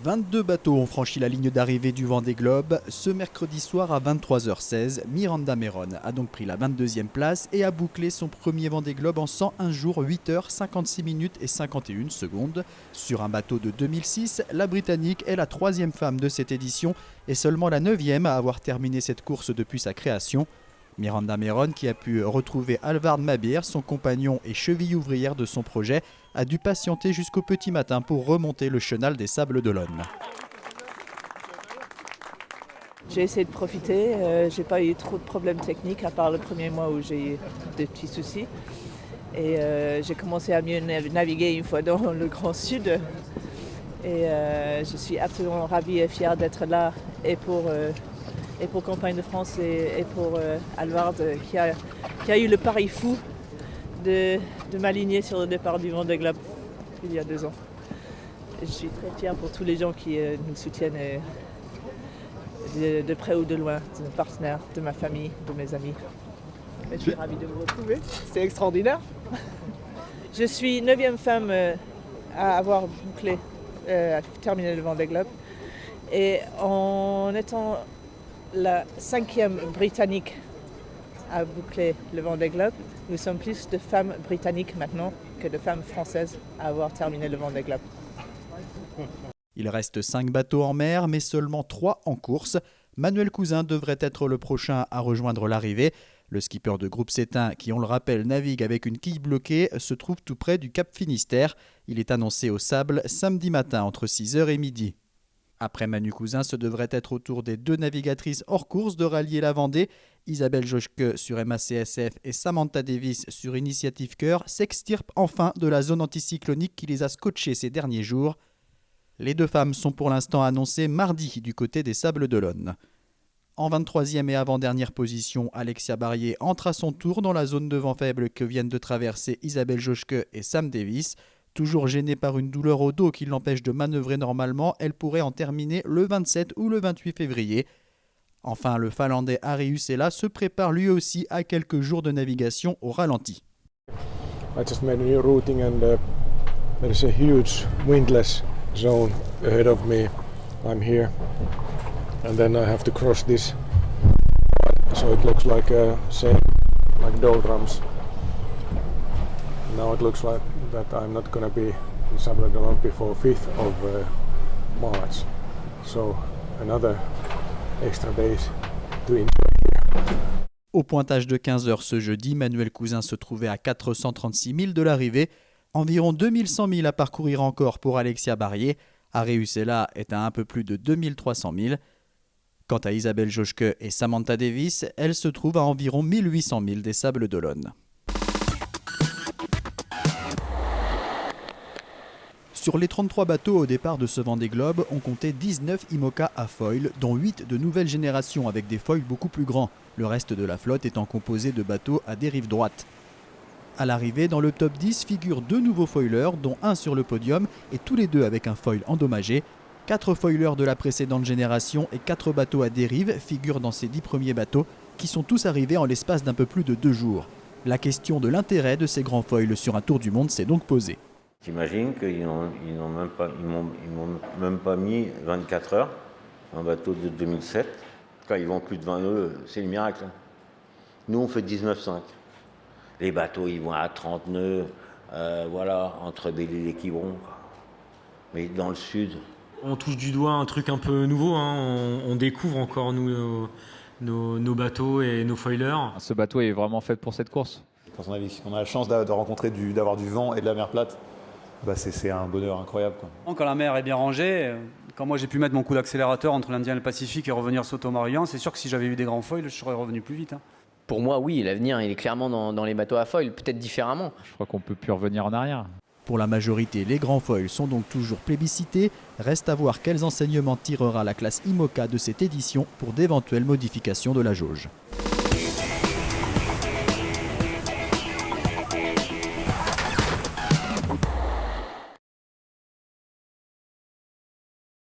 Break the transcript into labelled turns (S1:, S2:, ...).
S1: 22 bateaux ont franchi la ligne d'arrivée du Vendée Globe. Ce mercredi soir à 23h16, Miranda Meron a donc pris la 22e place et a bouclé son premier Vendée Globe en 101 jours, 8 heures, 56 minutes et 51 secondes. Sur un bateau de 2006, la Britannique est la 3e femme de cette édition et seulement la 9e à avoir terminé cette course depuis sa création. Miranda Meron, qui a pu retrouver Alvard Mabier, son compagnon et cheville ouvrière de son projet, a dû patienter jusqu'au petit matin pour remonter le chenal des Sables d'Olonne.
S2: J'ai essayé de profiter, j'ai pas eu trop de problèmes techniques à part le premier mois où j'ai eu des petits soucis. Et j'ai commencé à mieux naviguer une fois dans le Grand Sud. Et je suis absolument ravie et fière d'être là et pour Campagne de France et pour Alvard qui a eu le pari fou de m'aligner sur le départ du Vendée Globe il y a 2 ans. Et je suis très fière pour tous les gens qui nous soutiennent de près ou de loin, de mes partenaires, de ma famille, de mes amis. Et je suis ravie de vous retrouver, c'est extraordinaire. Je suis 9e femme à avoir bouclé, à terminer le Vendée Globe. Et en étant la 5e britannique à boucler le Vendée Globe, nous sommes plus de femmes britanniques maintenant que de femmes françaises à avoir terminé le Vendée Globe.
S1: Il reste 5 bateaux en mer, mais seulement 3 en course. Manuel Cousin devrait être le prochain à rejoindre l'arrivée. Le skipper de Groupe Sétain, qui on le rappelle navigue avec une quille bloquée, se trouve tout près du Cap Finistère. Il est annoncé au Sable samedi matin entre 6h et midi. Après Manu Cousin, ce devrait être au tour des 2 navigatrices hors course de rallier la Vendée. Isabelle Joschke sur MACSF et Samantha Davis sur Initiative Cœur s'extirpent enfin de la zone anticyclonique qui les a scotchées ces derniers jours. Les 2 femmes sont pour l'instant annoncées mardi du côté des Sables d'Olonne. En 23e et avant-dernière position, Alexia Barrier entre à son tour dans la zone de vent faible que viennent de traverser Isabelle Joschke et Sam Davis. Toujours gênée par une douleur au dos qui l'empêche de manœuvrer normalement, elle pourrait en terminer le 27 ou le 28 février. Enfin, le Finlandais Harry Husela se prépare lui aussi à quelques jours de navigation au ralenti.
S3: I just made a new routing and there is a huge windless zone ahead of me. I'm here and then I have to cross this, so it looks like same like doldrums. Now it looks like that I'm not going to be in Sables d'Olonne before 5th of March, so another extra days to enjoy.
S1: Au pointage de 15h ce jeudi, Manuel Cousin se trouvait à 436 000 de l'arrivée, environ 2100 000 à parcourir encore pour Alexia Barrier. Harry Husela est à un peu plus de 2300 000. Quant à Isabelle Joschke et Samantha Davis, elles se trouvent à environ 1800 000 des Sables d'Olonne. Sur les 33 bateaux au départ de ce Vendée Globe, on comptait 19 IMOCA à foil, dont 8 de nouvelle génération avec des foils beaucoup plus grands, le reste de la flotte étant composé de bateaux à dérive droite. À l'arrivée, dans le top 10 figurent 2 nouveaux foilers, dont un sur le podium et tous les 2 avec un foil endommagé. 4 foilers de la précédente génération et 4 bateaux à dérive figurent dans ces 10 premiers bateaux qui sont tous arrivés en l'espace d'un peu plus de 2 jours. La question de l'intérêt de ces grands foils sur un tour du monde s'est donc posée.
S4: T'imagines qu'ils m'ont même pas mis 24 heures, un bateau de 2007. Quand ils vont plus de 20 nœuds, c'est le miracle. Nous, on fait 19,5. Les bateaux, ils vont à 30 nœuds, voilà, entre Belle-Île et Quiberon. Mais dans le sud...
S5: On touche du doigt un truc un peu nouveau, hein. On découvre encore nos bateaux et nos foilers.
S6: Ce bateau est vraiment fait pour cette course.
S7: Quand on a la chance d'avoir du vent et de la mer plate, bah c'est un bonheur incroyable, quoi.
S8: Quand la mer est bien rangée, quand moi j'ai pu mettre mon coup d'accélérateur entre l'Indien et le Pacifique et revenir sauter au Marian, c'est sûr que si j'avais eu des grands foils, je serais revenu plus vite.
S9: Pour moi, oui, l'avenir il est clairement dans les bateaux à foil, peut-être différemment.
S6: Je crois qu'on ne peut plus revenir en arrière.
S1: Pour la majorité, les grands foils sont donc toujours plébiscités. Reste à voir quels enseignements tirera la classe IMOCA de cette édition pour d'éventuelles modifications de la jauge.